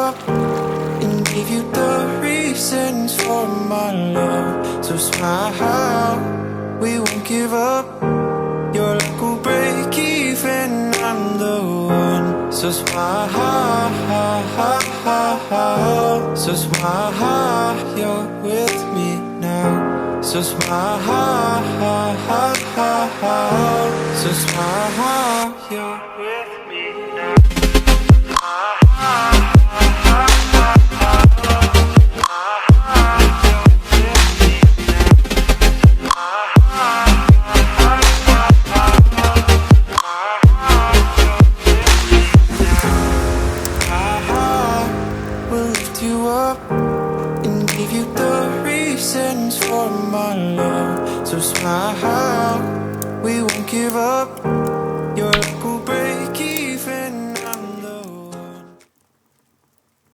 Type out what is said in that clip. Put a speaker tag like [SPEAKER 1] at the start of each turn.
[SPEAKER 1] up and give you the reasons for my love. So smile, we won't give up. Your luck will break even, I'm the one. So smile, so smile, you're with me now. So smile, so smile, you're with me now. We'll lift you up and give you the reasons for my love. So smile, we won't give up.